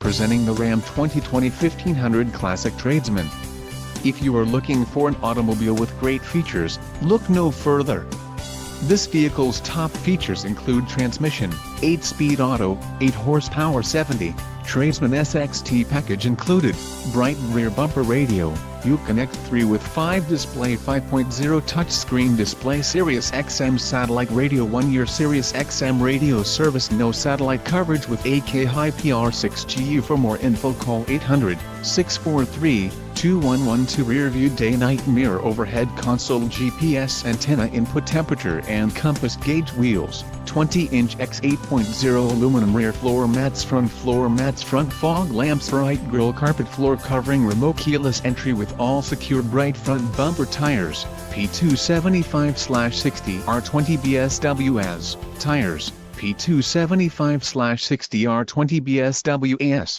presenting the Ram 2020 1500 Classic Tradesman. If you are looking for an automobile with great features, look no further. This vehicle's top features include transmission, 8-speed auto, 8 horsepower 70, Tradesman SXT package included, bright rear bumper radio, Uconnect 3 with 5 display 5.0 touchscreen display Sirius XM satellite radio 1-year Sirius XM radio service no satellite coverage with 8K high PR6GU. For more info call 800-643-2112 rear view day-night mirror overhead console GPS antenna input temperature and compass gauge wheels, 20-inch x 8.0 aluminum rear floor mats front fog lamps right grille carpet floor covering remote keyless entry with all secure bright front bumper tires, P275/60 R20 BSW as tires, P275/60 R20 BSW AS.